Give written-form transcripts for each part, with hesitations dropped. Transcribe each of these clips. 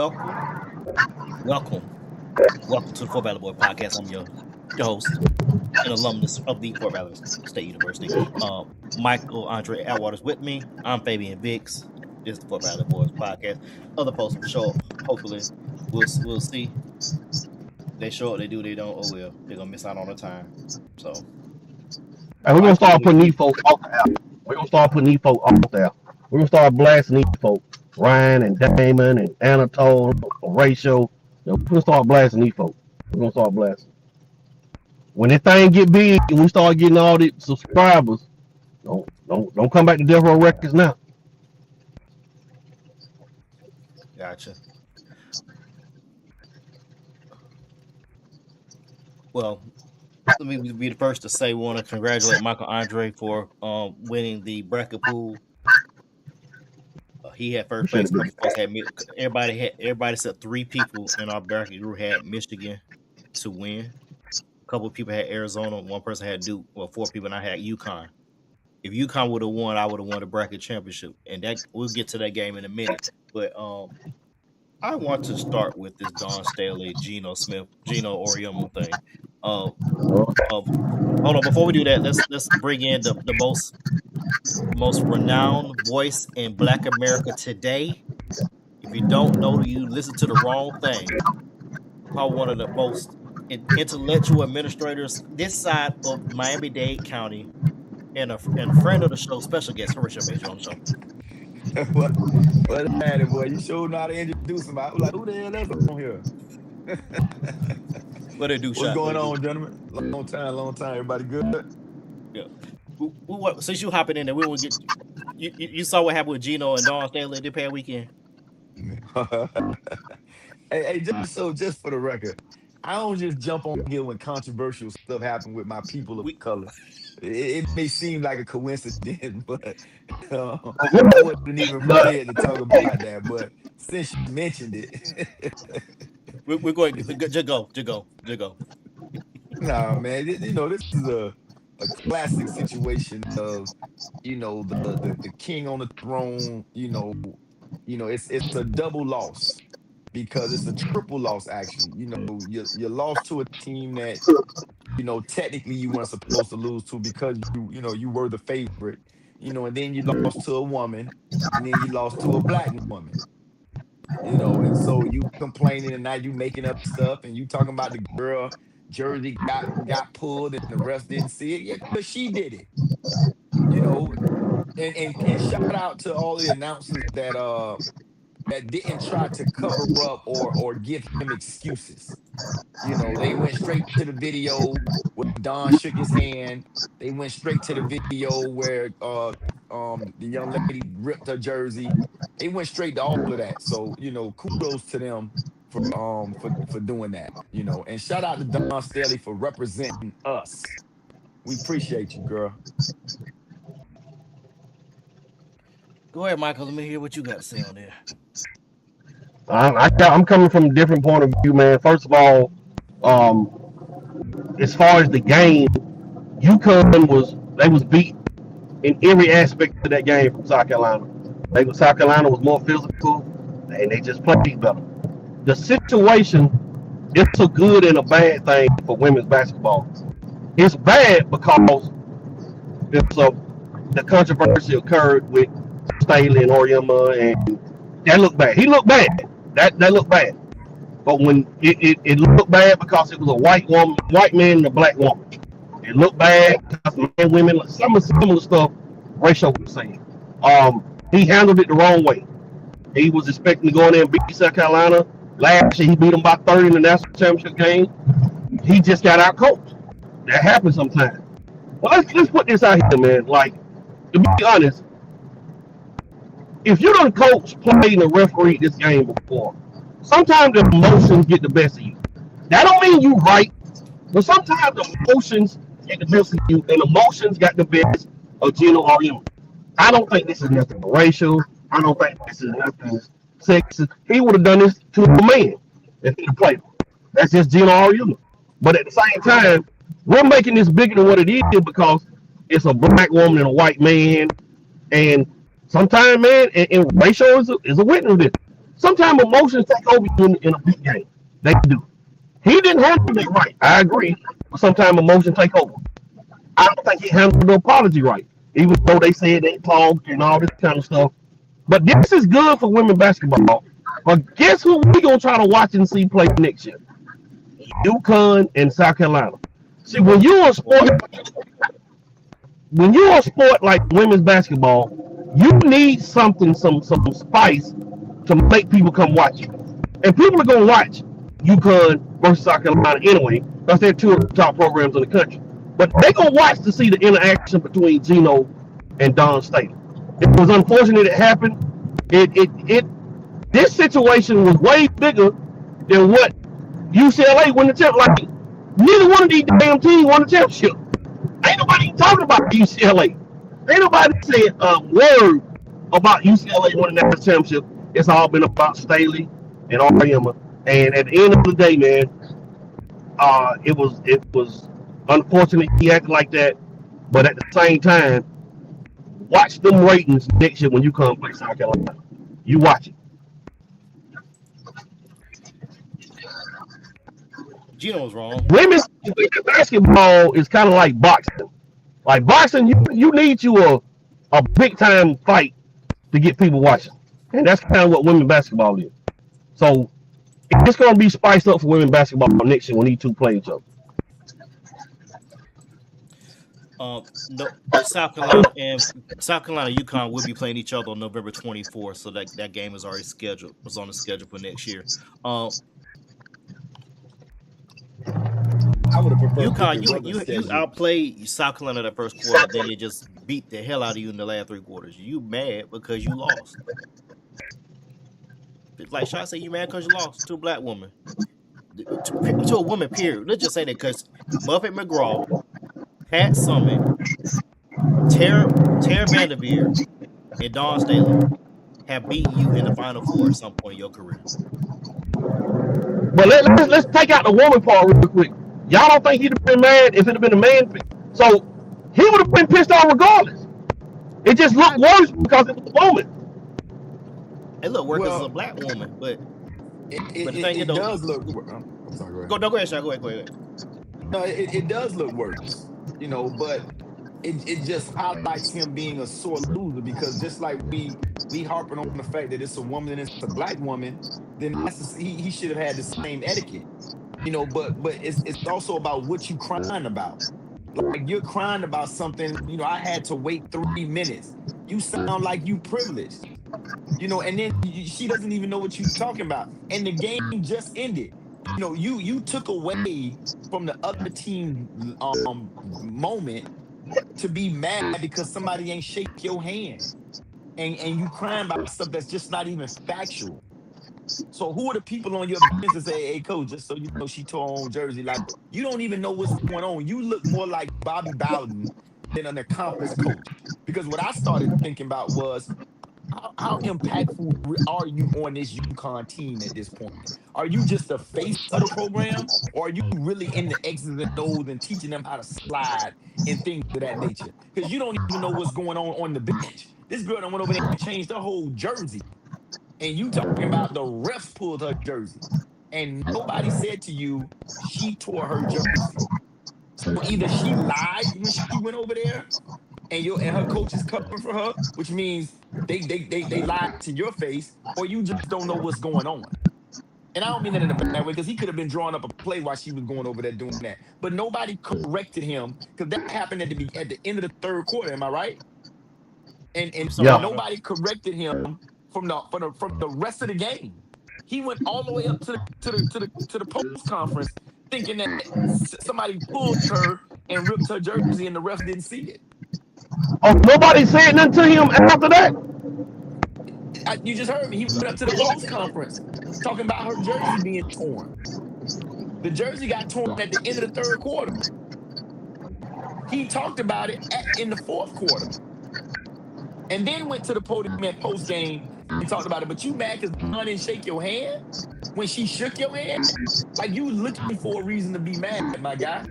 welcome, welcome, welcome to the Fort Valley Boy Podcast. I'm your host and alumnus of the Fort Valley State University. Michael Andre Atwater's with me. I'm Fabian Vicks. This is the Fort Valley Boys Podcast. Other folks will show up. Hopefully, we'll see. They show up, they do, they don't. Oh well, they're gonna miss out on the time. So, And we're gonna start putting these folks off the app. We're gonna start putting these folks off the app. We're gonna start blasting these folks. Ryan and Damon and Anatole, Horatio. We're gonna start blasting these folks. We're gonna start blasting. When this thing get big and we start getting all the subscribers, don't come back to Death Row Records now. gotcha. Well, let me be the first to say, want to congratulate Michael Andre for winning the bracket pool. He had first place. Everybody except 3 people in our bracket group had Michigan to win. A couple of people had Arizona. One person had Duke. Well, 4 people, and I had UConn. If UConn would have won, I would have won the bracket championship, and that we'll get to that game in a minute. But I want to start with this Don Staley, Geno Auriemma thing. Hold on, before we do that, let's bring in the most renowned voice in Black America today. If you don't know, you listen to the wrong thing. Probably one of the most intellectual administrators this side of Miami-Dade County, and a friend of the show, special guest, Horatio Major on the show. What matter, boy? You sure know how to introduce him. I was like, who the hell is on here? What they do? What's going on, gentlemen? Long time. Everybody good? Yeah. Since you hopping in there, we will get you saw what happened with Geno and Don Staley this past weekend. hey, just for the record, I don't just jump on here when controversial stuff happens with my people of color. It may seem like a coincidence, but I wasn't even prepared to talk about that. But since you mentioned it, we're going to just go. Nah, man, this is a classic situation of the king on the throne. It's a double loss. Because it's a triple loss, actually. You lost to a team that, technically you weren't supposed to lose to because you were the favorite. And then you lost to a woman, and then you lost to a black woman. And so you complaining, and now you making up stuff, and you talking about the girl jersey got pulled, and the rest didn't see it. Yeah, but she did it. And shout out to all the announcers that didn't try to cover up or give him excuses. They went straight to the video where Don shook his hand. They went straight to the video where the young lady ripped her jersey. They went straight to all of that. So, kudos to them for doing that. And shout out to Don Staley for representing us. We appreciate you, girl. Go ahead, Michael. Let me hear what you got to say on there. I'm coming from a different point of view, man. First of all, as far as the game, UConn was beat in every aspect of that game from South Carolina. South Carolina was more physical, and they just played better. The situation, it's a good and a bad thing for women's basketball. It's bad because the controversy occurred with Staley and Auriemma, and that looked bad. He looked bad. That looked bad. But when it looked bad because it was a white man and a black woman. It looked bad because men and women, some of the stuff Rachel was saying. He handled it the wrong way. He was expecting to go in there and beat South Carolina. Last year he beat them by 30 in the national championship game. He just got out coached. That happens sometimes. Well, let's put this out here, man. Like, to be honest, if you don't coach, played, and referee this game before, sometimes the emotions get the best of you. That don't mean you right, but sometimes the emotions get the best of you, and emotions got the best of Geno Auriemma. I don't think this is nothing racial. I don't think this is nothing sexist. He would have done this to a man if he played him. That's just Geno Auriemma. But at the same time, we're making this bigger than what it is because it's a black woman and a white man, and sometimes, man, and Rachel is a witness of this. Sometimes emotions take over in a big game. They do. He didn't handle it right. I agree. But sometimes emotions take over. I don't think he handled the apology right. Even though they said they talked and all this kind of stuff. But this is good for women basketball. But guess who we gonna try to watch and see play next year? UConn and South Carolina. See, when you're a sport like women's basketball, you need something, some spice to make people come watch you. And people are gonna watch UConn versus South Carolina anyway, because they're two of the top programs in the country. But they gonna watch to see the interaction between Gino and Don Staley. It was unfortunate it happened. It this situation was way bigger than what UCLA won the championship. Like neither one of these damn teams won the championship. Ain't nobody talking about UCLA. Ain't nobody said a word about UCLA winning that championship. It's all been about Staley and Ariema. And at the end of the day, man, it was unfortunate he acted like that. But at the same time, watch them ratings next year when you come play South Carolina. You watch it. Gino was wrong. Women's basketball is kind of like boxing. Like boxing, you need a big time fight to get people watching, and that's kind of what women's basketball is. So it's going to be spiced up for women's basketball next year when these two play each other. No, South Carolina, UConn will be playing each other on November 24th, so that game is already scheduled. Was on the schedule for next year. I would have preferred UConn, you outplayed South Carolina that first quarter, then they just beat the hell out of you in the last three quarters. You mad because you lost. Like Shaw said, you mad because you lost to a black woman. To a woman, period. Let's just say that because Muffet McGraw, Pat Summitt, Tara Vanderveer, and Dawn Staley have beaten you in the Final Four at some point in your career. But let's take out the woman part real quick. Y'all don't think he'd have been mad if it had been a man? So he would have been pissed off regardless. It just looked worse because it was a woman. It looked worse because it's a black woman, but the thing it does look. I'm sorry. Go ahead, Sean. Go ahead. No, it does look worse, but it just highlights him being a sore loser because just like we harping on the fact that it's a woman and it's a black woman, then he should have had the same etiquette, But it's also about what you crying about. Like you're crying about something. I had to wait 3 minutes. You sound like you privileged. And then she doesn't even know what you're talking about. And the game just ended. You took away from the other team moment to be mad because somebody ain't shake your hand. And you crying about stuff that's just not even factual. So who are the people on your business that say, hey, coach, just so you know, she tore her own jersey. Like, you don't even know what's going on. You look more like Bobby Bowden than an accomplished coach. Because what I started thinking about was, how impactful are you on this UConn team at this point? Are you just the face of the program, or are you really in the X's and O's and teaching them how to slide and things of that nature? Because you don't even know what's going on the bench. This girl done went over there and changed her whole jersey. And you talking about the refs pulled her jersey. And nobody said to you she tore her jersey. So either she lied when she went over there, and her coach is covering for her, which means they lied to your face, or you just don't know what's going on. And I don't mean that in a bad way, because he could have been drawing up a play while she was going over there doing that. But nobody corrected him, because that happened at the end of the third quarter. Am I right? And so nobody corrected him from the rest of the game. He went all the way up to the post conference thinking that somebody pulled her and ripped her jersey, and the ref didn't see it. Oh, nobody said nothing to him after that? You just heard me. He went up to the post conference talking about her jersey being torn. The jersey got torn at the end of the third quarter. He talked about it in the fourth quarter. And then went to the podium at post game and talked about it. But you mad because Dawn didn't shake your hand when she shook your hand? Like, you looking for a reason to be mad, my guy.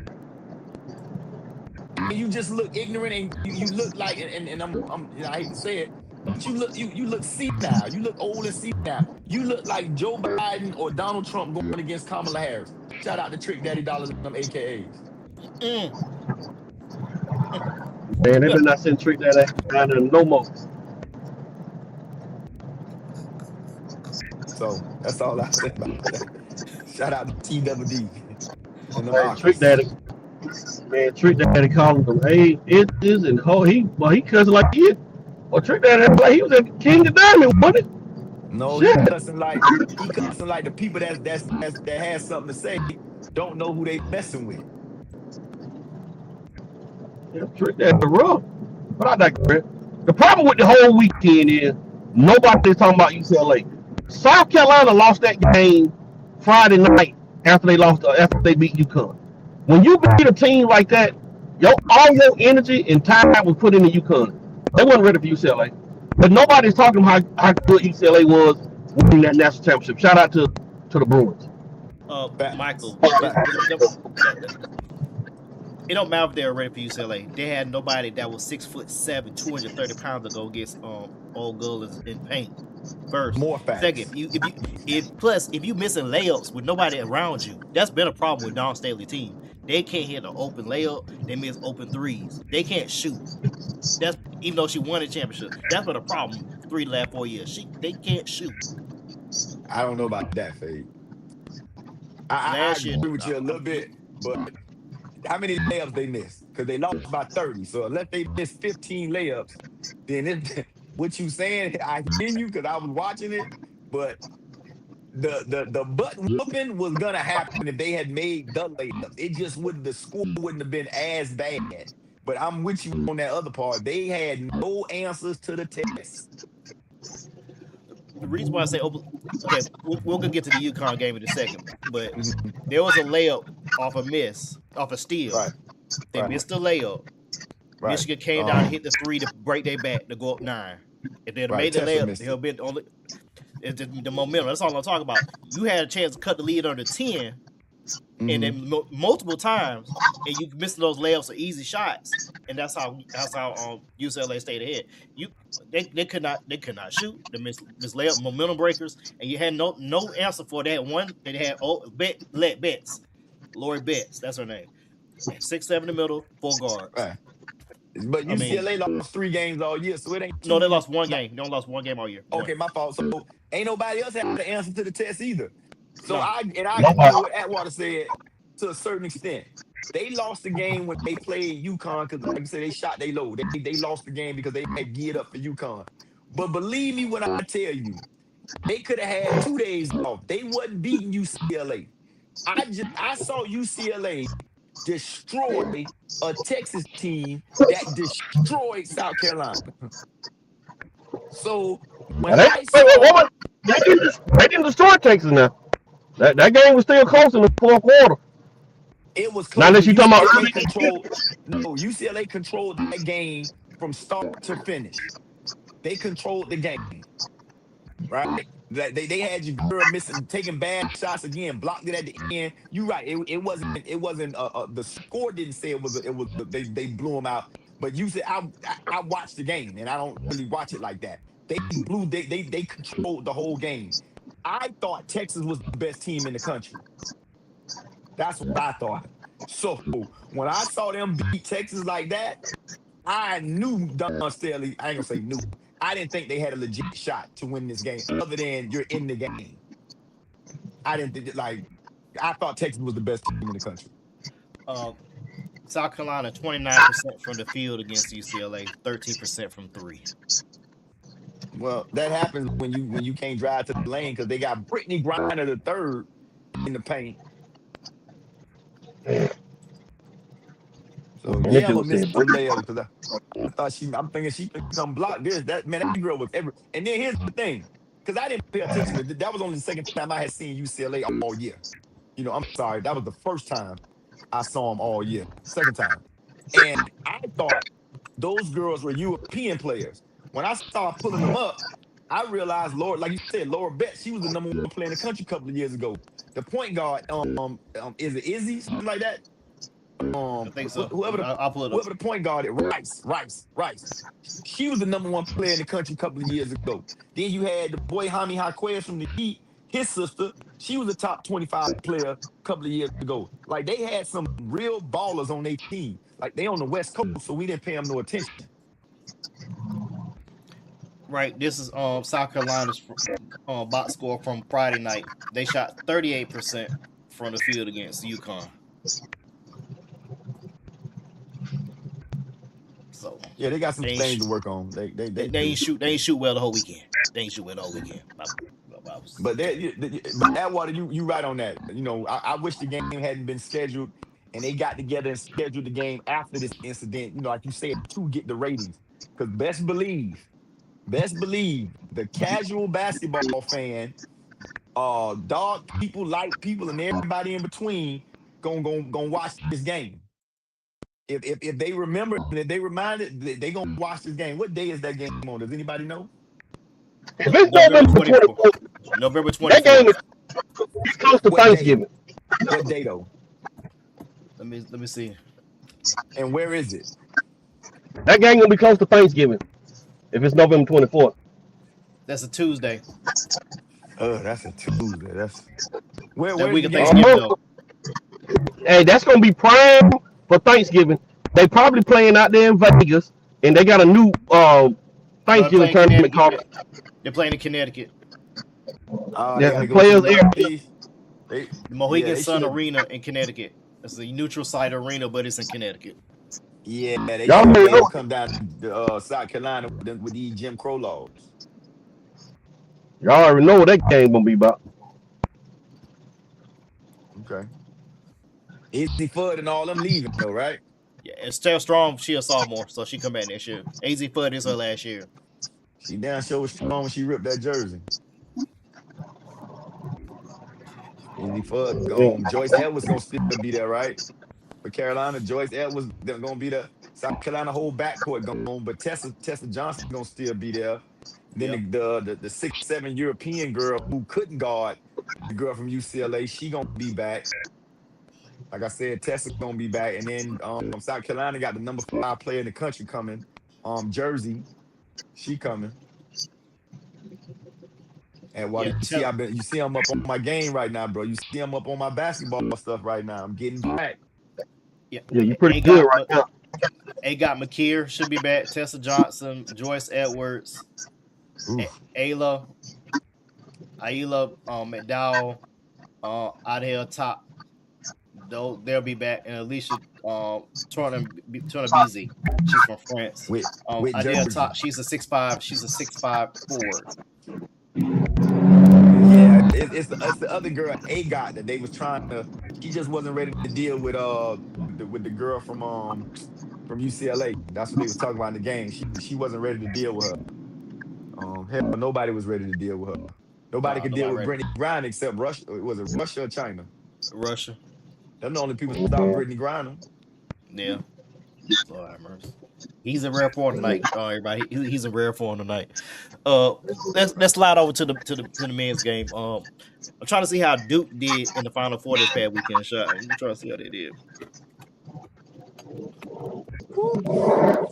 And you just look ignorant, and you look like, and I hate to say it, But you look senile. You look old and senile. You look like Joe Biden or Donald Trump going against Kamala Harris. Shout out to Trick Daddy Dollars and them AKAs. Mm. Man, they better not send Trick that down there no more. So that's all I say about that. Shout out to TWD and them Man, Trick Aquas. Daddy, man, Trick Daddy calling them hey, it is and he cussing like he or Trick Daddy like he was a king of diamond, wasn't it? No, Shit. he cussing like the people that has something to say don't know who they messing with. Yeah, Trick Daddy rough. But I digress. The problem with the whole weekend is nobody's talking about UCLA. South Carolina lost that game Friday night after they beat UConn. When you beat a team like that, all your energy and time was put into UConn. They weren't ready for UCLA. But nobody's talking about how good UCLA was winning that national championship. Shout out to the Bruins. Michael, Facts. Facts. it don't matter if they're ready for UCLA. They had nobody that was 6'7", 230 pounds to go against old girls in paint. First, More second, facts. if you missing layups with nobody around you, that's been a problem with Don Staley team. They can't hit an open layup. They miss open threes. They can't shoot. That's even though she won a championship. That's been a problem 4 years. They can't shoot. I don't know about that, Fade. I Last year, agree with you a little bit, but how many layups they missed? Because they lost by 30. So unless they missed 15 layups, then what you saying, I hear you because I was watching it, but the butt whooping was gonna happen if they had made the layups. It just wouldn't the score wouldn't have been as bad. But I'm with you on that other part. They had no answers to the test. the reason why I say open, okay, we're gonna get to the UConn game in a second, but Mhm. there was a layup off a steal. Right, They right, missed the layup. right. Michigan came down and hit the three to break their back to go up 9. If they'd have Right. made the Tessa layup, missed they'll it. been only the momentum. That's all I'm talking about. You had a chance to cut the lead under 10, and Hmm. then multiple times, and you missed those layups or easy shots, and that's how UCLA stayed ahead. They could not shoot. They missed layup momentum breakers, and you had no answer for that one. They had Betts, Lori Betts, that's her name, 6'7" in the middle, 4 guards. Right. But I mean, UCLA lost 3 games all year, so it ain't too no, they many. lost one game. They only lost one game all year. One. Okay, my fault. So ain't nobody else had the answer to the test either. So No, I agree with Nobody. what Atwater said to a certain extent. They lost the game when they played UConn because, like I said, they shot they low. They lost the game because they had geared up for UConn. But believe me when I tell you, they could have had 2 days off. They wasn't beating UCLA. I saw UCLA destroy a Texas team that destroyed South Carolina. So when I saw Wait, they didn't destroy Texas now. That game was still close in the fourth quarter. it was Now close, unless but you talking about UCLA early in the year. controlled. No, UCLA controlled that game from start to finish. They controlled the game, right? They had your girl missing, taking bad shots again, blocked it at the end. You right. It wasn't. The score didn't say they blew them out. But you said I watched the game and I don't really watch it like that. They controlled the whole game. I thought Texas was the best team in the country. That's what I thought. So when I saw them beat Texas like that, I knew Don Staley. I ain't gonna say knew. I didn't think they had a legit shot to win this game, other than you're in the game. I didn't think I thought Texas was the best team in the country. uh, South Carolina 29% from the field against UCLA, 13% from three. Well, that happens when you can't drive to the lane because they got Brittany Griner the third in the paint. So And that yeah, I'm dude gonna miss said, some layups because I thought I'm thinking she could come block this. That man, that girl was every. And then here's the thing, because I didn't pay attention to that was only the second time I had seen UCLA all year. I'm sorry, that was the first time I saw them all year. Second time, and I thought those girls were European players. When I started pulling them up, I realized, Lord, like you said, Laura Betts, she was the #1 player in the country a couple of years ago. The point guard, is it Izzy, something like that? I think so. whoever the I'll pull it up. whoever the point guard is, Rice. She was the #1 player in the country a couple of years ago. Then you had the boy Hami Jaquez from the Heat. His sister, she was a top 25 player a couple of years ago. Like they had some real ballers on their team. Like they on the West Coast, so we didn't pay them no attention. Right. This is South Carolina's box score from Friday night. They shot 38% from the field against UConn. So Yeah, they got some they ain't things shoot, to work on. They they do. ain't shoot well the whole weekend. They ain't shoot well the whole weekend. But but Atwater, you right on that. You know, I wish the game hadn't been scheduled and they got together and scheduled the game after this incident. You know, like you said, to get the ratings. Because best believe, the casual basketball fan, dog people, light people, and everybody in between gonna watch this game. If they remember, if they reminded, they gonna watch this game. What day is that game on? Does anybody know? If it's November November 24th. 24th, November that game 24th. is close to What day? Thanksgiving. What day though? Let me see. And where is it? That game gonna be close to Thanksgiving. If it's November 24th. That's a Tuesday. Oh, that's a Tuesday. That's where's That week the of game? Thanksgiving though. Hey, that's gonna be prime for Thanksgiving. They probably playing out there in Vegas, and they got a new No, Thanksgiving tournament called. They're playing in Connecticut. They Yeah, gotta the go to the players area. Northeast. They, The Mohegan they Sun should have. Arena in Connecticut. It's a neutral site arena, but it's in Connecticut. Yeah, they Y'all should have already made them know. come down to South Carolina with these Jim Crow laws. Y'all already know what that game gonna be about. Okay. Easy Fudd and all them leaving though, right? Yeah, Estelle Strong, she a sophomore, so she come back next year. AZ Fudd is her last year. She damn sure was strong when she ripped that jersey. Easy Fudd Yeah. gone. Joyce Edwards gonna still be there, right? For Carolina, Joyce Edwards gonna be there. South Carolina whole backcourt gone, but Tessa Johnson gonna still be there. Yep. Then the 6'7" European girl who couldn't guard the girl from UCLA, she gonna be back. Like I said, Tessa's gonna be back, and then South Carolina got the #5 player in the country coming. Jersey, she coming. And while Yeah, you see I'm up on my game right now, bro. You see I'm up on my basketball stuff right now. I'm getting back. yeah. Yeah, you pretty good right now. Got McKeer should be back. Tessa Johnson, Joyce Edwards, Oof. Ayla McDowell, Adele Top. They'll be back, and Alicia Turner Beasy. She's from France. With Adele Jersey. Top. She's a 6'5". She's a 6'5" forward. Yeah, it's the other girl, AGOT, that they was trying to. She just wasn't ready to deal with the girl from UCLA. That's what they was talking about in the game. She wasn't ready to deal with her. Hell, nobody was ready to deal with her. Nobody could deal with Nobody ready. Brittany Griner except Russia. Was it Russia or China? Russia. They're the only people who stopped Brittany Griner. Yeah. Lord have mercy. He's in rare form tonight, everybody. He's in rare form tonight. Let's slide over to the men's game. I'm trying to see how Duke did in the Final Four this past weekend. I'm trying to see how they did.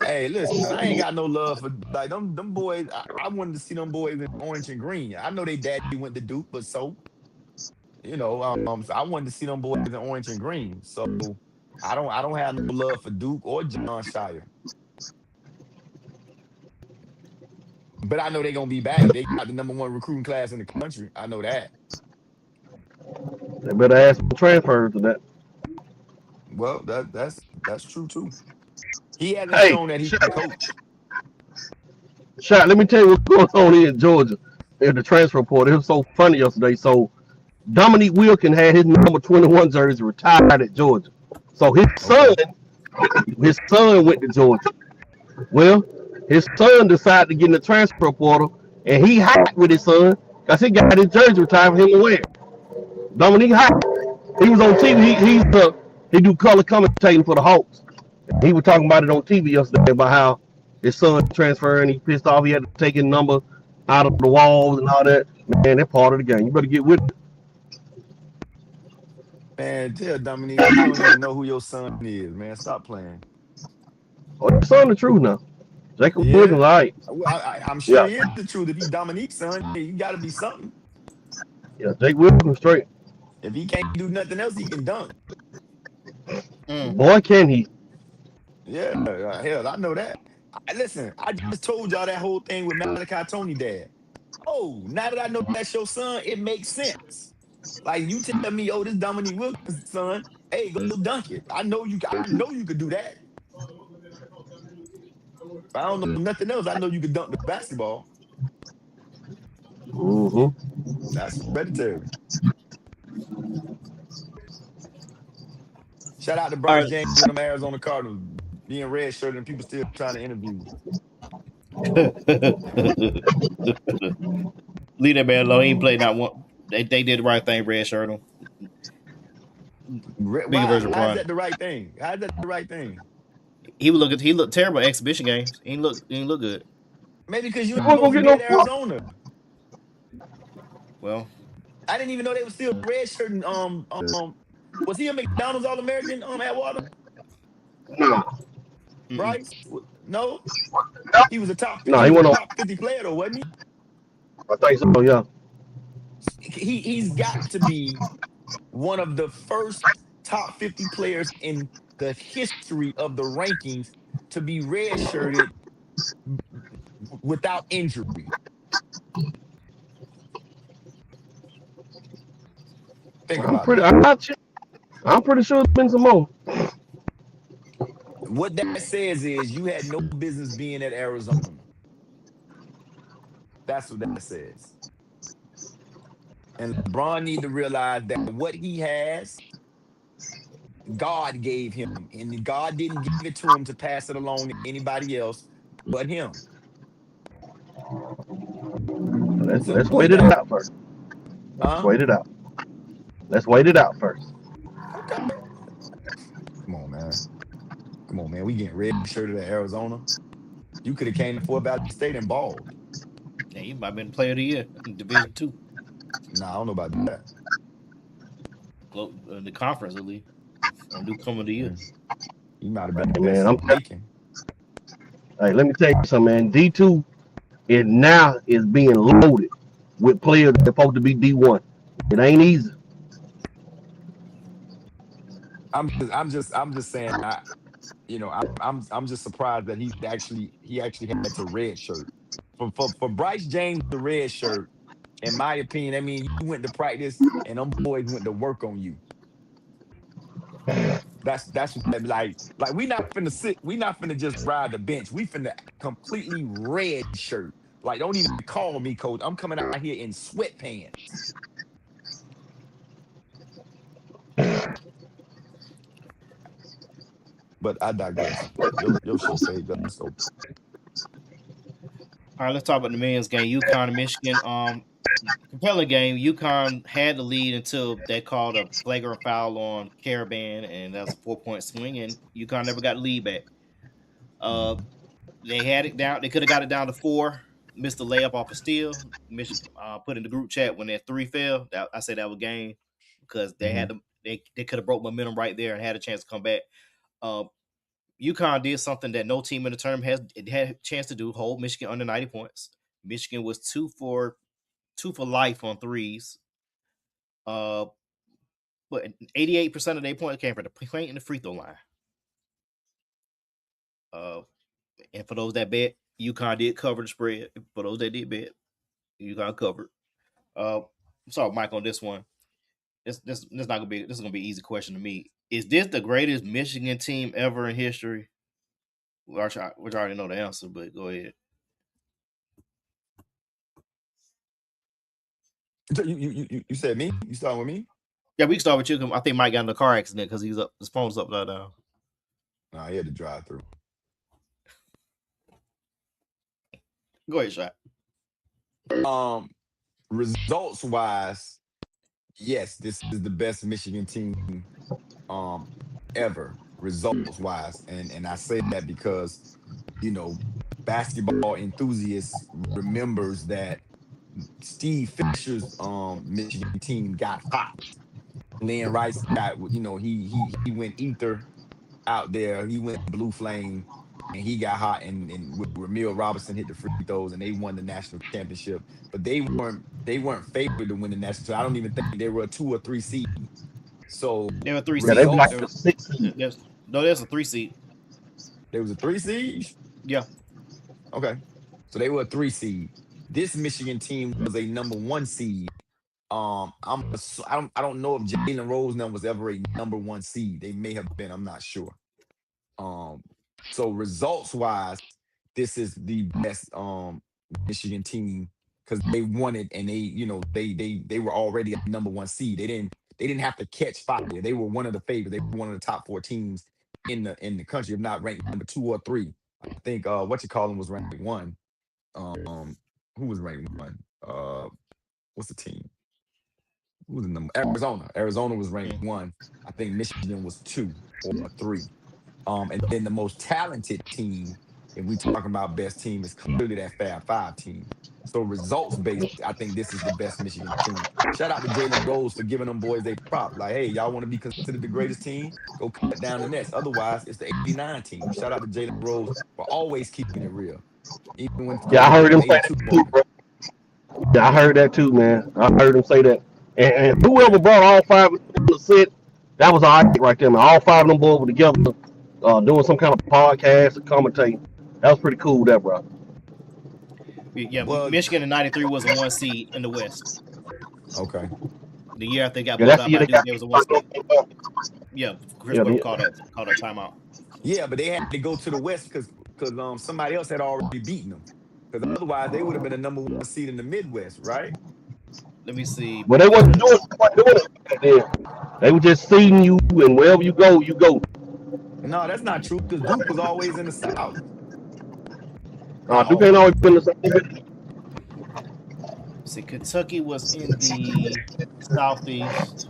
Hey, listen, I ain't got no love for like them boys. I wanted to see them boys in orange and green. I know they daddy went to Duke, but so so I wanted to see them boys in orange and green. So I don't have no love for Duke or John Shire. But I know they're gonna be back. They got the #1 recruiting class in the country. I know that. They better ask some transfers to that. Well, that's true too. He hasn't Hey, shown that he can coach. Shot, let me tell you what's going on here in Georgia in the transfer portal. It was so funny yesterday. So Dominique Wilkin had his number 21 jersey retired at Georgia. So his son went to Georgia. Well, his son decided to get in the transfer portal, and he hot with his son because he got his jersey retired for him to wear. Dominique hot. He was on TV. He do color commentating for the Hawks. He was talking about it on TV yesterday about how his son transferred and he pissed off. He had to take his number out of the walls and all that. Man, that's part of the game. You better get with it. Man, tell Dominique you don't even know who your son is, man. Stop playing. Oh, that's on the truth now. Jacob Wilkins, all Yeah. right. Well, I'm sure Yeah, he is the truth. If he Dominique's son, yeah, you got to be something. yeah. Jake Wilkins straight. If he can't do nothing else, he can dunk. Mm. Boy, can he? Yeah, hell, I know that. Listen, I just told y'all that whole thing with Malachi Tony dad. Oh, now that I know that's your son, it makes sense. Like you tell me, oh, this Dominique Wilkins' son, hey, go dunk it. I know you could do that. If I don't know nothing else, I know you could dunk the basketball. Mm-hmm. That's hereditary. Shout out to All Bryce James and them Arizona Cardinals being red shirted and people still trying to interview. right. Leave that man alone. He ain't played not one. They did the right thing. Red shirt him. Bigger Why? version of How's Bron. that the right thing? How's that the right thing? He was looking. He looked terrible at exhibition games. He ain't look good. Maybe because you He ain't wasn't supposed gonna to get be no at fuck. Arizona. Well, I didn't even know they were still red shirting. Was he a McDonald's All American? Atwater, Nah, mm-mm. Bryce? No, he was a top. nah. He He was a went on. top 50 player though, wasn't I think so. Yeah. he? He's got to be one of the first top 50 players in the history of the rankings to be red shirted without injury. Think I'm about pretty. that. I'm pretty sure it's been some more. What that says is you had no business being at Arizona. That's what that says. And LeBron need to realize that what he has, God gave him, and God didn't give it to him to pass it along to anybody else but him. Let's Simple as wait it that. out first. Let's Huh? wait it out. Let's wait it out first. Okay. Come on, man. Come on, man. We getting red shirted at Arizona. You could have came to Fort Valley State and balled. yeah, he might have been player of the year in Division Two, Nah, I don't know about that. the conference at least, or newcomer of the year. Mm. He might have been the Hey, best man, in Macon. hey, let me tell you something, man. D2 is now is being loaded with players that supposed to be D1. It ain't easy. I'm just saying. I'm just surprised that he actually had to red shirt. For Bryce James, the red shirt, in my opinion, I mean you went to practice and them boys went to work on you. That's what like we not finna just ride the bench. We finna completely red shirt. Like don't even call me coach. I'm coming out here in sweatpants. But I digress. Your show, Sage. Let's go. All right, let's talk about the men's game. UConn and Michigan. Compelling game. UConn had the lead until they called a flagrant foul on Caravan, and that was a 4-point swing. And UConn never got the lead back. Uh, they had it down. They could have got it down to 4. Missed the layup off a steal. Michigan put in the group chat when that 3 fell. I said that was game because they Mhm. had to. They could have broke momentum right there and had a chance to come back. Uh, UConn did something that no team in the tournament had a chance to do: hold Michigan under 90 points. Michigan was 2 for life on threes. Uh, but 88% of their points came from the paint and the free throw line. Uh, and for those that bet, UConn did cover the spread. For those that did bet, UConn covered. Uh, sorry, Mike, on this one. This not gonna be this is gonna be an easy question to me. Is this the greatest Michigan team ever in history? Which I already know the answer, but go ahead. So you said me? You starting with me? Yeah, we can start with you. I think Mike got in a car accident because he's up. His phone's up down. Nah, he had to drive through. Go ahead, shot. Um, Results wise, yes, this is the best Michigan team um ever, results wise. And I say that because, you know, basketball enthusiasts remembers that Steve Fisher's Michigan team got hot. Lynn Rice got, he went ether out there. He went blue flame, and he got hot. And Ramil Robertson hit the free throws, and they won the national championship. But they weren't favored to win the national. So I don't even think they were a 2 or 3 seed. So They were 3 Yeah, they seed. were results, like the 6 seed. There's a 3 seed. there was a 3 seed. Yeah. Okay, so they were a 3 seed. This Michigan team was a number 1 seed. I don't know if Jalen Roseman was ever a number 1 seed. They may have been. I'm not sure. Um, so results wise, this is the best Michigan team because they won it, and they were already a number 1 seed. They didn't have to catch fire. They were one of the favorites. They were one of the top 4 teams in the country, if not ranked number 2 or 3. I think what you call them was ranked 1. Who was ranked 1? What's the team? Who was the number? Arizona. Arizona was ranked 1. I think Michigan was 2 or 3. And then the most talented team, if we talking about best team, is clearly that Fab Five team. So results based, I think this is the best Michigan team. Shout out to Jalen Rose for giving them boys a prop. Like, hey, y'all want to be considered the greatest team? Go cut down the nets. Otherwise, it's the '89 team. Shout out to Jalen Rose for always keeping it real, even when Yeah, I Kobe heard had him them say 82 that too, boys. bro. Yeah, I heard that too, man. I heard him say that. And whoever brought all 5 of them to sit, that was all right there, man. All 5 of them boys were together, doing some kind of podcast and commentating. That was pretty cool, that bro. Yeah. Well, Michigan in '93 was a 1 seed in the West. okay. The year after they got Yeah, blown that's the out year by they Duke, got they was beat a by 1 seed. North. Yeah. Chris Yeah, Webber called that timeout. Yeah, but they had to go to the West because somebody else had already beaten them. Because otherwise, they would have been a number 1 seed in the Midwest, right? Let me see. But they wasn't doing it back then. They were just seeing you, and wherever you go, you go. No, that's not true because Duke was always in the South. Not Duke ain't always always. been the same. See, Kentucky was in the Southeast.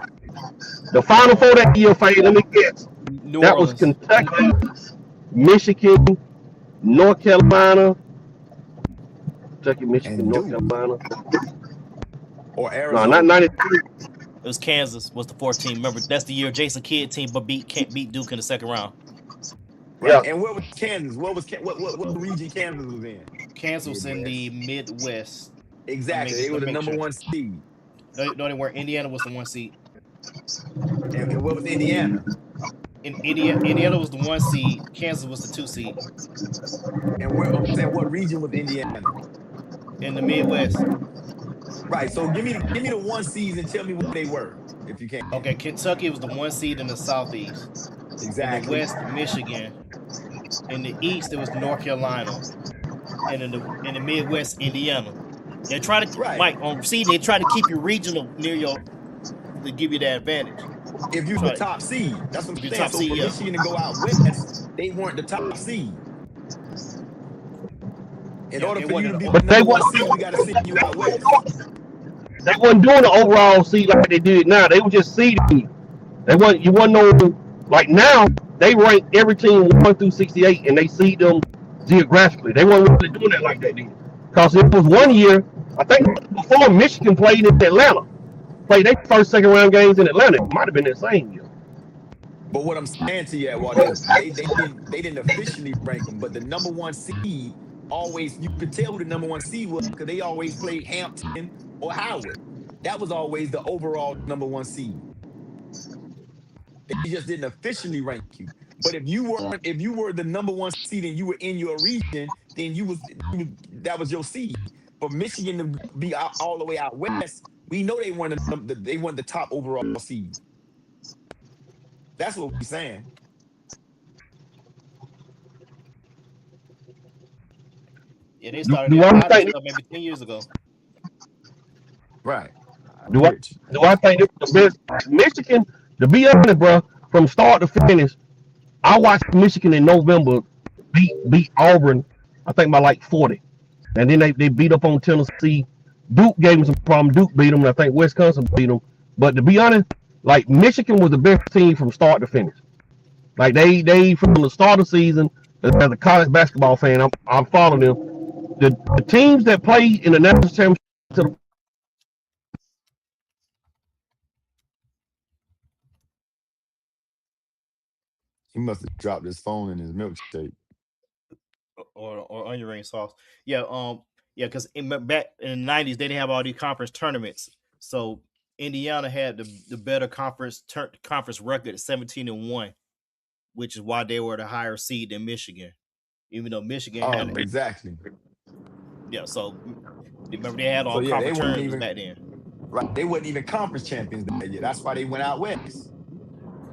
The Final Four that year, Fade, let me guess. New That was Orleans. Kentucky, Michigan, North Carolina, Kentucky, And Michigan, North Duke Carolina. or No, not Arizona. 93. It was Kansas was the 4th team. Remember, that's the year Jason Kidd team but beat Duke in the second round. Right. Yeah. And where was Kansas? What region Kansas was in? Kansas was in the Midwest. Midwest. Exactly. They were Let the me make number sure. 1 seed. No, they weren't. Indiana was the 1 seed. And what was Indiana? Indiana was the 1 seed. Kansas was the 2 seed And where I'm saying what region was Indiana? in the Midwest. Right. So give me the 1 seeds and tell me what they were, if you can. Okay, Kentucky was the 1 seed in the Southeast. In the Exactly. West, Michigan. In the East, it was North Carolina. And in the Midwest, Indiana. They try to Right. Mike on seeding. They try to keep you regional near your to give you that advantage. If you're the Try to top seed, that's what if I'm you're saying. top So seed, for yeah. Michigan to go out west, they weren't the top seed. In Yeah, order they for you to wasn't. be the But they number 1 wasn't seed, we got to send you out west. doing the overall seed like they did now. They were just seeding you. You wasn't no like now. They rank every team 1 through 68, and they seed them geographically. They weren't really doing that like that then. Because it was one Well, year, I think before Michigan played in Atlanta, played their first second round games in Atlanta. It might have been that same year. but what I'm saying to you, Walt, is they didn't officially rank them, but the number 1 seed always, you could tell who the number 1 seed was because they always played Hampton or Howard. That was always the overall number 1 seed. They just didn't officially rank you. But if you were the number 1 seed and you were in your region, then that was your seed. For Michigan to be all the way out west, we know they weren't the top overall seed. That's what we're saying. Yeah, they Do, started do that I lottery think? stuff maybe 10 years ago. Right. I Do I? agree with you. Do I think this is the best? Michigan, to be honest, bro, from start to finish, I watched Michigan in November beat Auburn, I think by like 40. And then they beat up on Tennessee. Duke gave them some problem. Duke beat them, and I think Wisconsin beat them. But to be honest, like Michigan was the best team from start to finish. Like they from the start of the season, as a college basketball fan, I'm following them. The teams that played in the national championship to the He must have dropped his phone in his milkshake. or onion ring sauce. Yeah, yeah, because back in the '90s they didn't have all these conference tournaments, so Indiana had the better conference record at 17-1, which is why they were the higher seed than Michigan, even though Michigan had Exactly. yeah. So remember they had So all yeah, they conference weren't tournaments even back then. right. They wasn't even conference champions that year. That's why they went out west.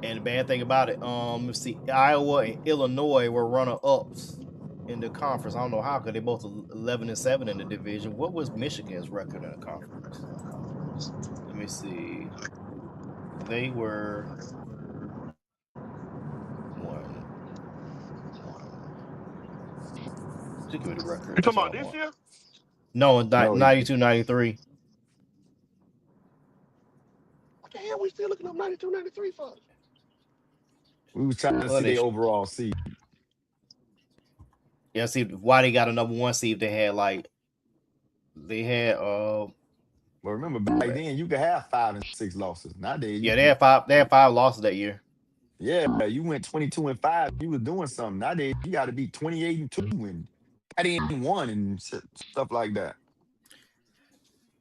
And the bad thing about it, let's see, Iowa and Illinois were runner ups in the conference. I don't know how, because they both 11-7 in the division. What was Michigan's record in the conference? Let me see. They were one. Just give me the record. You That's talking what I about this want. year? No, No, 92, 93. What the hell we still looking up 92, 93 for? we was trying to Well, see their overall seed. yeah. See why they got a number one seed. They had they had But remember, back then you could have 5 and 6 losses. Nowadays, yeah, they had five losses that year. you went 22-5. You was doing something. Nowadays, you got to be 28-2 and 30-1 and stuff like that.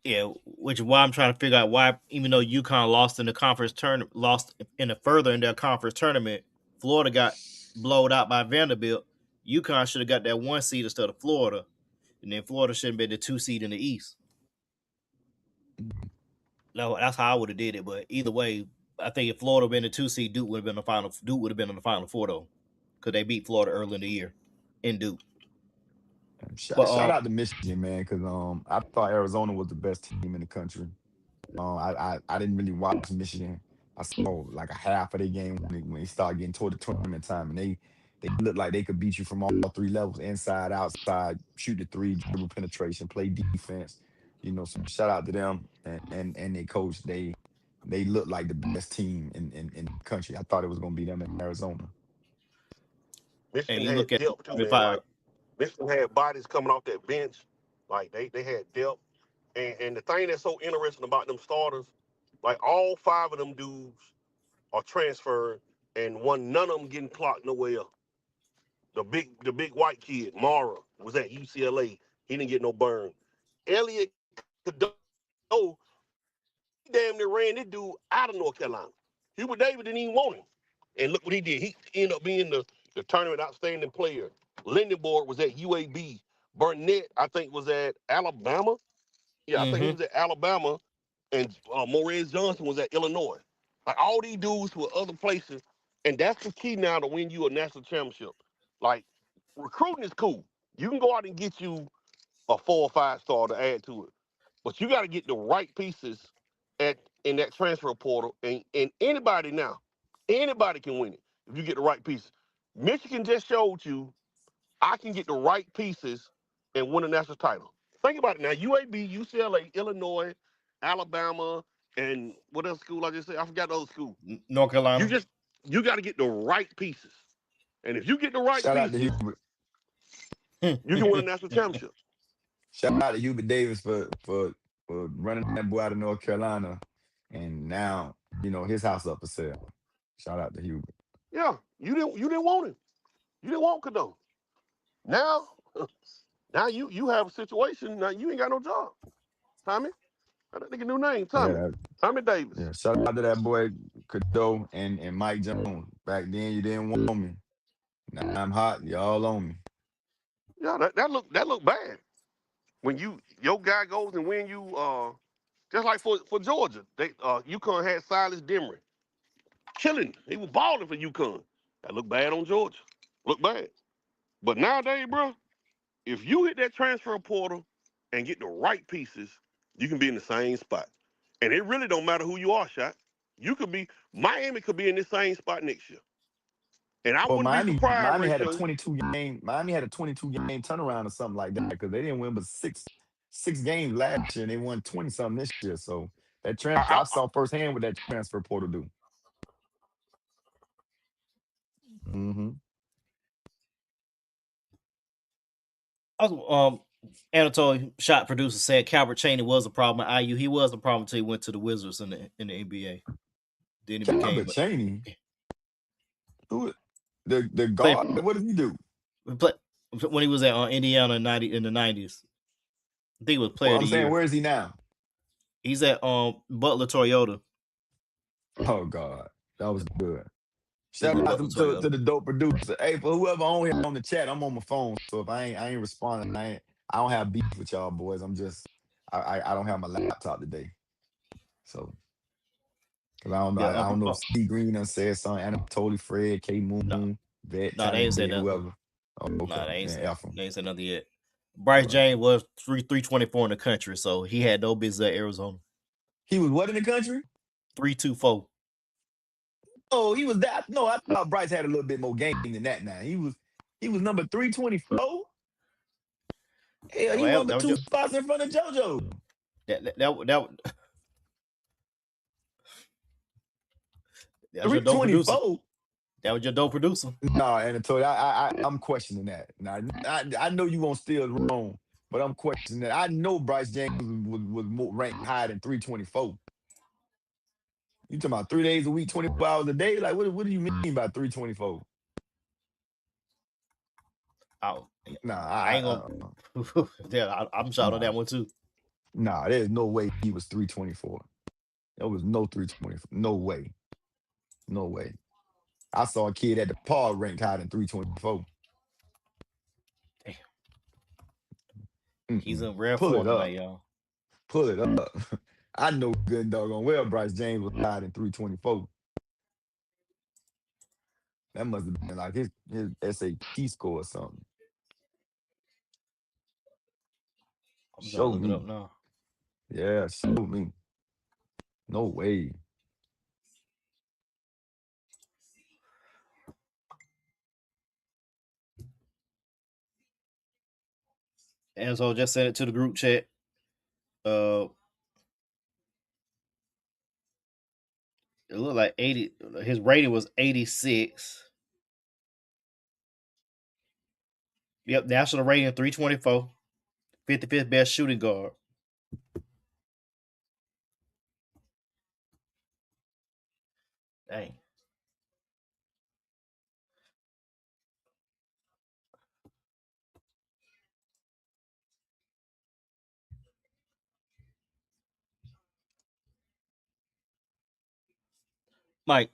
Yeah, which is why I'm trying to figure out why, even though UConn lost in the conference tournament, lost in the further in their conference tournament, Florida got blowed out by Vanderbilt. UConn should have got that one seed instead of Florida, and then Florida should have been the two seed in the East. No, that's how I would have did it. But either way, I think if Florida been the two seed, Duke would have been the final. Duke would have been in the final four though, because they beat Florida early in the year in Duke. But Shout out to Michigan, man, because I thought Arizona was the best team in the country. I didn't really watch Michigan. I saw like a half of their game when they started getting toward the tournament time, and they looked like they could beat you from all three levels: inside, outside, shoot the three, dribble penetration, play defense. So shout out to them and their coach. They looked like the best team in the country. I thought it was gonna be them in Arizona. and Michigan you look had at depth too, if man. I Like Michigan had bodies coming off that bench. Like they had depth. And the thing that's so interesting about them starters, like all five of them dudes are transferred, and none of them getting clocked nowhere else. The big white kid, Mara, was at UCLA. He didn't get no burn. Elliot Cadeau, he damn near ran this dude out of North Carolina. Hubert Davis didn't even want him. And look what he did. He ended up being the tournament outstanding player. Lindenborg was at UAB. Burnett, I think, was at Alabama. Yeah, I think he mm-hmm. was at Alabama. And Morez Johnson was at Illinois. Like all these dudes were other places. And that's the key now to win you a national championship. Like recruiting is cool. You can go out and get you a 4 or 5 star to add to it. But you got to get the right pieces in that transfer portal. And anybody can win it if you get the right pieces. Michigan just showed you I can get the right pieces and win a national title. Think about it now. UAB, UCLA, Illinois, Alabama, and what else school I just said? I forgot the other school. North You Carolina. just you got to get the right pieces. And if you get the right Shout out to pieces, Hubert. you can win a national championship. Shout out to Hubert Davis for running that boy out of North Carolina, and now his house up for sale. Shout out to Hubert. Yeah, you didn't want him. You didn't want Cadeau. Now, now you have a situation. Now you ain't got no job. Tommy, I think a new name. Yeah, Tommy. Tommy Davis. yeah. Shout out to that boy Cadeau and Mike Jones. Back then you didn't want me. Now I'm hot. Y'all on me. Yeah, that look bad. When your guy goes and win you just like for Georgia, UConn had Silas Demery. Killing. He was balling for UConn. That looked bad on Georgia. Look bad. But nowadays, bro, if you hit that transfer portal and get the right pieces, you can be in the same spot. And it really don't matter who you are, shot. You could be Miami could be in this same spot next year. And I Well, wouldn't be surprised, Miami had a Ratio. 22 game. Miami had a 22 game turnaround or something like that because they didn't win but six games last year and they won 20 something this year. So that transfer, I, I saw firsthand what that transfer portal do. Hmm. Also, Anatoly shot producer said Calvert Cheney was a problem at IU. He was a problem until he went to the Wizards in the NBA. Then he Calvert became Cheney, who? The Played guard. What did he do? play, when he was at Indiana in the 90s. I think it was Well, Player of I'm the saying, Year. where is he now? He's at Butler Toyota. Oh God, that was good. He's Shout at out Butler to Toyota. the dope producer. Hey, for whoever on here on the chat, I'm on my phone. So if I ain't responding, I don't have beef with y'all boys. I'm just I don't have my laptop today. So because I don't know. Yeah, I don't know if C Green done said something. Anatoly Fred, K no, Moon, Vet, no, they ain't said Talented, nothing. whoever. Oh, okay. No, Man, F them. they ain't said nothing yet. Bryce Right. James was 324 in the country, so he had no business at Arizona. He was what in the country? 324. Oh, he was that. No, I thought Bryce had a little bit more game than that. Now he was number 324. Hell, he Well, won the two spots in front of JoJo. that was your dope producer. 324. That was your dope producer. Nah, Anatoly, I'm questioning that. Now, I know you won't steal it wrong, but I'm questioning that. I know Bryce James was more ranked higher than 324. You talking about 3 days a week, 24 hours a day? Like, what do you mean by 324? Oh, Nah, I ain't gonna. Yeah, I'm shot on nah, that one too. nah. There's no way he was 324. There was no 324. No way. No way. I saw a kid at the Paul ranked higher than 324. Damn, he's Mm-mm. in rare Pull it form tonight, up. y'all. Pull it up. I know good doggone well Bryce James was higher than 324. That must have been like his SAT score or something. I'm trying to Show look it up me. now. Yeah, show me. No way. And so just send it to the group chat. Uh, it looked like 80. His rating was 86. Yep, national rating 324. 55th best shooting guard. Dang. Mike,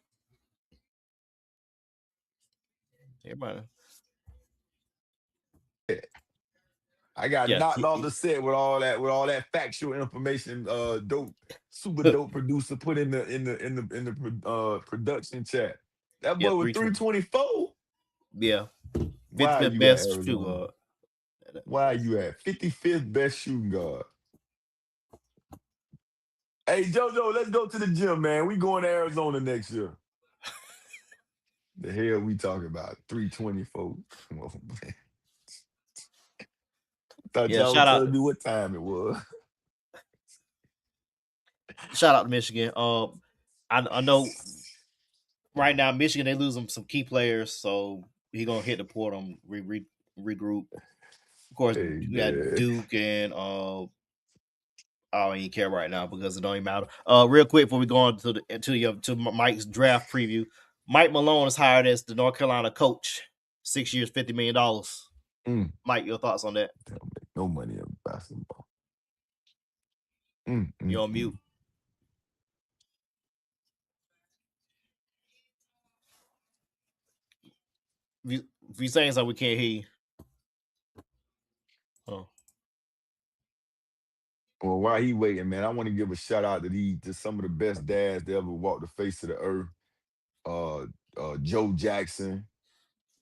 everybody. I got Yeah. knocked off the set with all that factual information. Dope, super dope producer put in the production chat. That Yeah, boy was 320. 324. Yeah. Why are 55th you at best shooting Arizona? guard. Why are you at 55th best shooting guard? Hey JoJo, let's go to the gym, man. We going to Arizona next year. The hell we talking about? 324. Come on, man. Thought Yeah, y'all would tell me what time it was. shout out to Michigan. I know right now Michigan they losing some key players, so he gonna hit the portal and regroup. Of course, Hey you got man. Duke and I don't even care right now because it don't even matter. Real quick before we go on to Mike's draft preview, Mike Malone is hired as the North Carolina coach. 6 years, $50 million. Mike, your thoughts on that? They don't make no money in basketball. You're on mute. If you saying something, we can't hear you. Oh. Well, while he waiting, man, I want to give a shout out to some of the best dads that ever walked the face of the earth. Uh, Joe Jackson,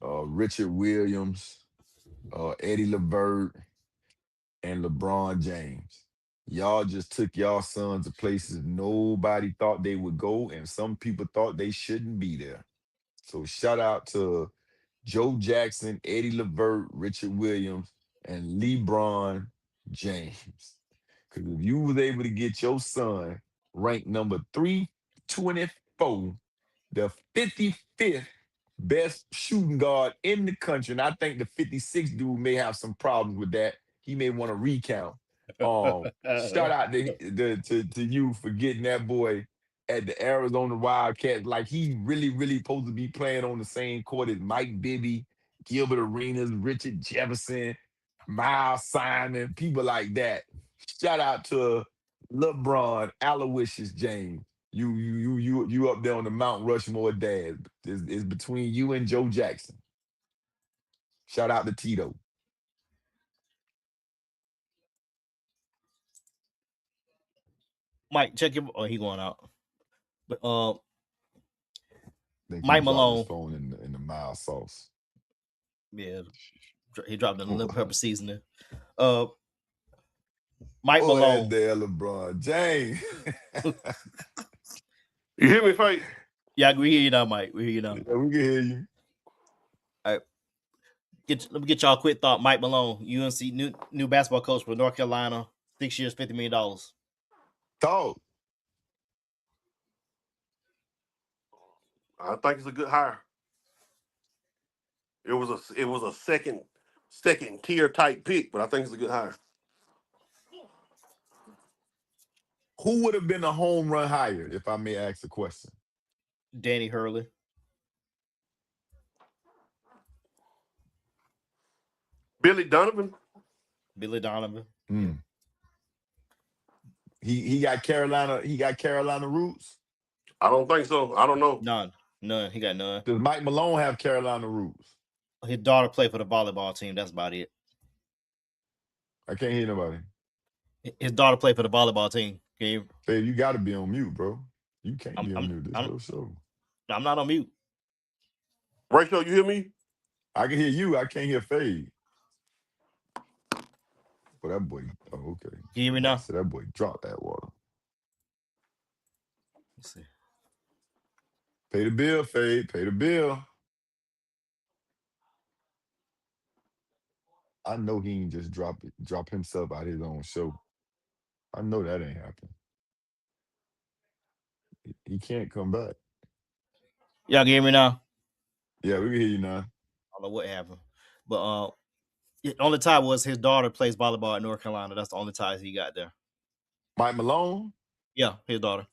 Richard Williams, Eddie Levert, and LeBron James. Y'all just took y'all sons to places nobody thought they would go, and some people thought they shouldn't be there. So shout out to Joe Jackson, Eddie Levert, Richard Williams, and LeBron James. Because if you was able to get your son ranked number 324, the 55th best shooting guard in the country, and I think the 56th dude may have some problems with that. He may want to recount. Shout out to you for getting that boy at the Arizona Wildcats, like he really supposed to be playing on the same court as Mike Bibby, Gilbert Arenas, Richard Jefferson, Miles Simon, people like that. Shout out to LeBron, Aloysius James. You up there on the Mount Rushmore dad. It's between you and Joe Jackson. Shout out to Tito. Mike, check him. Oh, he going out. But I think he Mike dropped his Malone, phone in the mild sauce. yeah, he dropped in the lemon pepper seasoning. Uh, Mike Oh, that Malone. there, LeBron James. You hear me, Faith? Yeah, we hear you now, Mike. We hear you now. Yeah, we can hear you. All right, let me get y'all a quick thought. Mike Malone, UNC new basketball coach for North Carolina, 6 years, $50 million. Talk. I think it's a good hire. It was a second tier type pick, but I think it's a good hire. Who would have been a home run hired, if I may ask a question? Danny Hurley. Billy Donovan. Billy Donovan. Mm. He got Carolina. He got Carolina roots. I don't think so. I don't know. None. He got none. Does Mike Malone have Carolina roots? His daughter played for the volleyball team. That's about it. I can't hear nobody. His daughter played for the volleyball team. Okay? Babe, you got to be on mute, bro. You can't be on mute. This I'm, your show. I'm not on mute. Rachel, you hear me? I can hear you. I can't hear Fade. But that boy, oh, okay. Can you hear me now? So that boy dropped that water. Let's see. Pay the bill, Fade. Pay the bill. I know he ain't just drop himself out his own show. I know that ain't happening. He can't come back. Y'all can hear me now? Yeah, we can hear you now. I don't know what happened. But the only tie was his daughter plays volleyball at North Carolina. That's the only ties he got there. Mike Malone? Yeah, his daughter.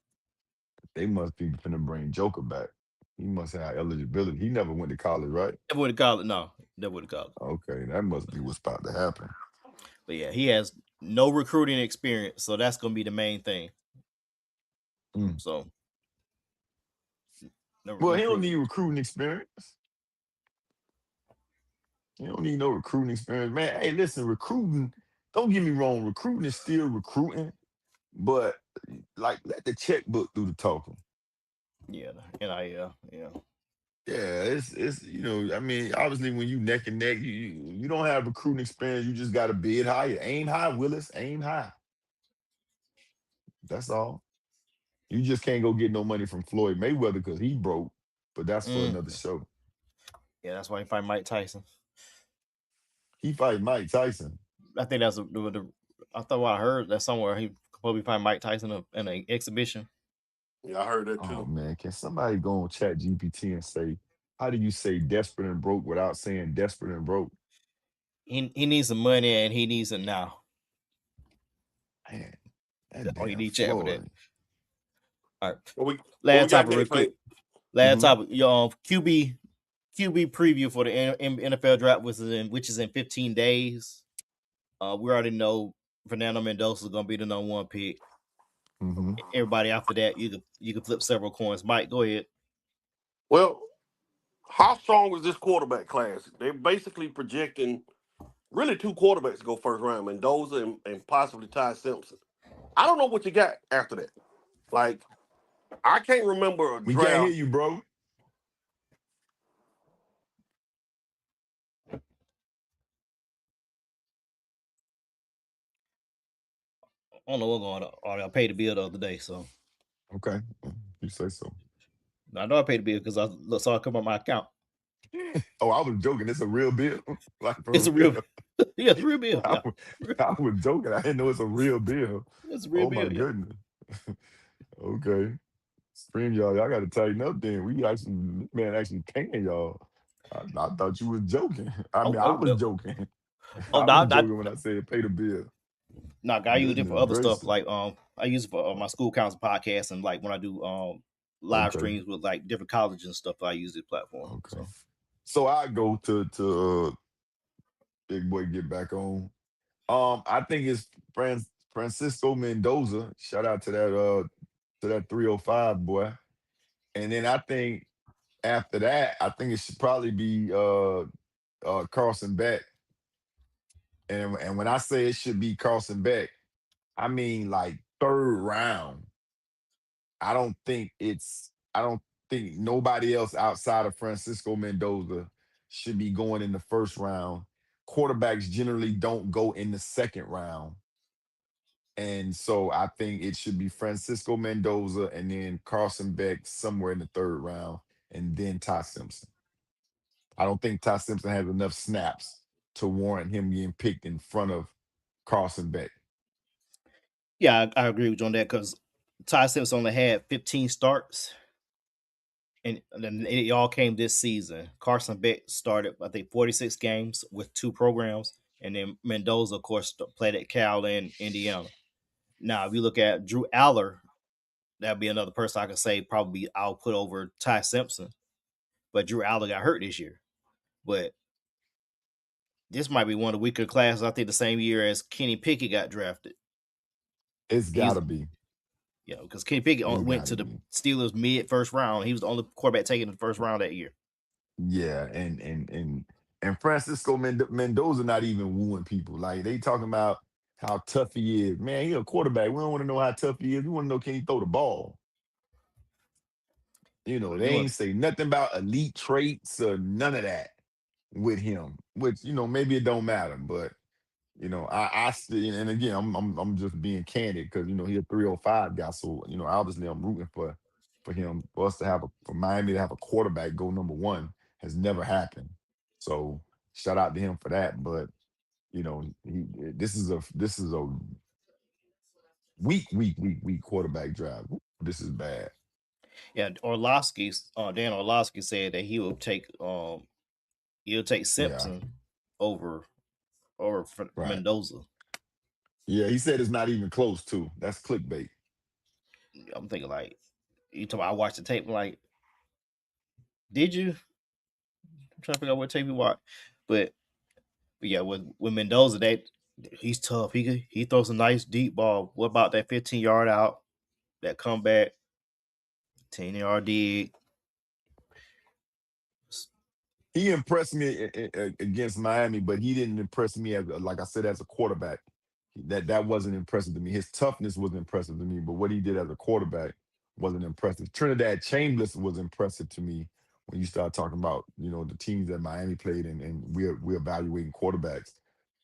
They must be finna bring Joker back. He must have eligibility. He never went to college, right? Never would have called it. No, never would have called it. Okay, that must be what's about to happen. But yeah, he has no recruiting experience, so that's gonna be the main thing. So, well, he don't need recruiting experience. He don't need no recruiting experience, man. Hey, listen, recruiting. Don't get me wrong. Recruiting is still recruiting, but like let the checkbook do the talking. Yeah, NIL, yeah. Yeah, it's I mean, obviously when you neck and neck, you don't have recruiting experience. You just got to bid higher. Aim high, Willis. Aim high. That's all. You just can't go get no money from Floyd Mayweather because he broke. But that's for another show. Yeah, that's why he fight Mike Tyson. He fight Mike Tyson. I think that's I thought I heard that somewhere he probably fight Mike Tyson in an exhibition. Yeah, I heard that too. Oh man, can somebody go on Chat GPT and say, how do you say desperate and broke without saying desperate and broke? He needs some money and he needs it now. Man, that all you damn need chat for that. Floyd. All right. Well, last topic, real quick. Last topic, QB preview for the NFL draft, which is in 15 days. We already know Fernando Mendoza is going to be the number one pick. Everybody after that, you can flip several coins. Mike, go ahead. Well, how strong is this quarterback class? They're basically projecting really two quarterbacks to go first round, Mendoza and possibly Ty Simpson. I don't know what you got after that. Like, I can't remember a draft. We can't hear you, bro. I don't know what's going on. I paid the bill the other day, so. Okay, you say so. I know I paid the bill because I saw it come on my account. Oh, I was joking. It's a real bill. Like it's a real yeah, it's a real bill. I was joking. I didn't know it's a real bill. It's a real bill. Oh my goodness. Okay. Stream y'all got to tighten up then. Man actually paying y'all. I thought you was joking. I was joking. I was joking when I said pay the bill. Nah, I use it for Goodness other stuff. gracious. Like I use it for my school council podcast and like when I do live Okay. streams with like different colleges and stuff. I use this platform. Okay. So So I go to big boy get back on. I think it's Francisco Mendoza. Shout out to that 305 boy. And then I think after that, I think it should probably be Carson Beck. And when I say it should be Carson Beck, I mean like third round. I don't think nobody else outside of Francisco Mendoza should be going in the first round. Quarterbacks generally don't go in the second round. And so I think it should be Francisco Mendoza and then Carson Beck somewhere in the third round and then Ty Simpson. I don't think Ty Simpson has enough snaps to warrant him getting picked in front of Carson Beck. yeah, I agree with you on that because Ty Simpson only had 15 starts, and then it all came this season. Carson Beck started, I think, 46 games with two programs, and then Mendoza, of course, played at Cal and Indiana. Now, if you look at Drew Aller, that'd be another person I could say probably I'll put over Ty Simpson. But Drew Aller got hurt this year. But this might be one of the weaker classes. I think the same year as Kenny Pickett got drafted. It's He's gotta be. because Kenny Pickett It's went gotta to the be. Steelers mid first round. He was the only quarterback taken in the first round that year. Yeah, and Francisco Mendoza not even wooing people. Like they talking about how tough he is. Man, he a quarterback. We don't want to know how tough he is. We want to know can he throw the ball. Well, They doing ain't say nothing about elite traits or none of that with him. Which maybe it don't matter, but I still, and again, I'm just being candid because he a 305 guy, so obviously I'm rooting for him for us to have for Miami to have a quarterback go number one has never happened. So shout out to him for that. But this is a weak quarterback drive. This is bad. yeah, Orlovsky, Dan Orlovsky said that he'll take Yeah, Simpson over right. Mendoza. Yeah, he said it's not even close to. That's clickbait. I'm thinking like you talking. I watched the tape. I'm like, did you? I'm trying to figure out what tape you watched, but yeah, with Mendoza, that he's tough. He throws a nice deep ball. What about that 15-yard out? That comeback, 10-yard dig. He impressed me against Miami, but he didn't impress me as, like I said, as a quarterback. That wasn't impressive to me. His toughness was impressive to me, but what he did as a quarterback wasn't impressive. Trinidad Chambers was impressive to me when you start talking about the teams that Miami played and we're evaluating quarterbacks.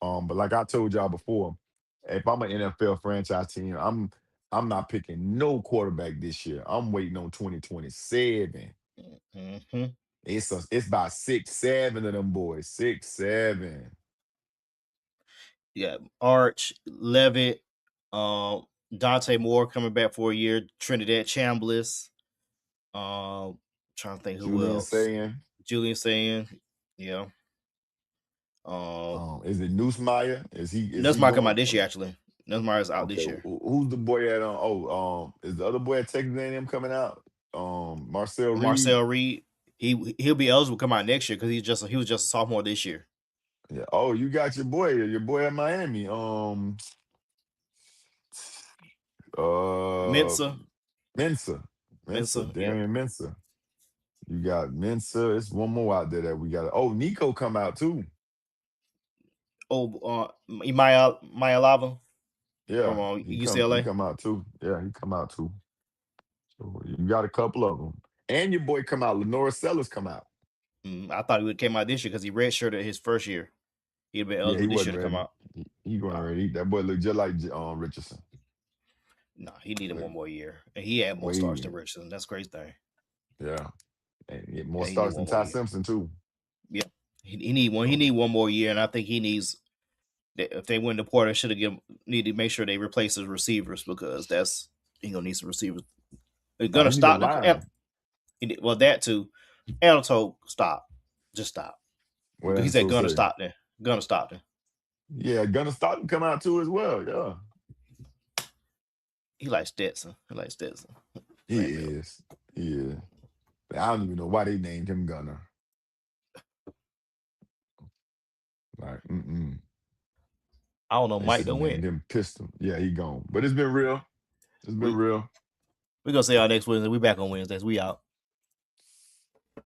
But like I told y'all before, if I'm an NFL franchise team, I'm not picking no quarterback this year. I'm waiting on 2027. Mm-hmm. It's about 6, 7 of them boys. 6, 7. Yeah, Arch Levitt, um, Dante Moore coming back for a year. Trinidad Chambliss. Trying to think who Julian else. saying, Julian saying, yeah. Um, is it Newsmeyer? Is he Nussmeyer come out going? this year actually. Nussmeyer's out Okay, this year. who's the boy at? Is the other boy at Texas A&M coming out? Marcel Reed. Marcel Reed, he'll be eligible to come out next year because he was just a sophomore this year. Yeah. Oh, you got your boy at Miami. Uh, Mensa, Mensa, Mensa, Mensa, yeah. Darian Mensa. You got Mensa. It's one more out there that we got. Oh, Nico come out too. Oh, Maya Lava from Yeah, he UCLA. come out too. Yeah, he come out too. So you got a couple of them, and your boy come out. Lenora Sellers come out. I thought he would came out this year because he redshirted his first year. He'd been Yeah, eligible he this year wasn't to come ready. out. He wasn't Nah, ready. That boy looked just like Richardson. nah, he needed Look one more year, and he had more starts way, than Richardson. That's the crazy thing. yeah, and get more Yeah, he need starts than one more Ty year. Simpson too. Yeah, he need one. He So need one more year, and I think he needs. If they win the Porter, should have need to make sure they replace his receivers because he gonna need some receivers. They're now gonna he need a stop the line. well that too. Anatole stop, just stop. What He said Ansel gonna say? stop there. Gonna stop there. Yeah, Gunner Stockton come out too as well. Yeah, He likes Stetson. He likes Stetson. He Name him. is. Yeah. I don't even know why they named him Gunner. Like, I don't know. They Mike should have done went. named him Pistol. Yeah, he gone. But it's been real. It's been real. We're gonna see y'all next Wednesday. We back on Wednesdays. We out.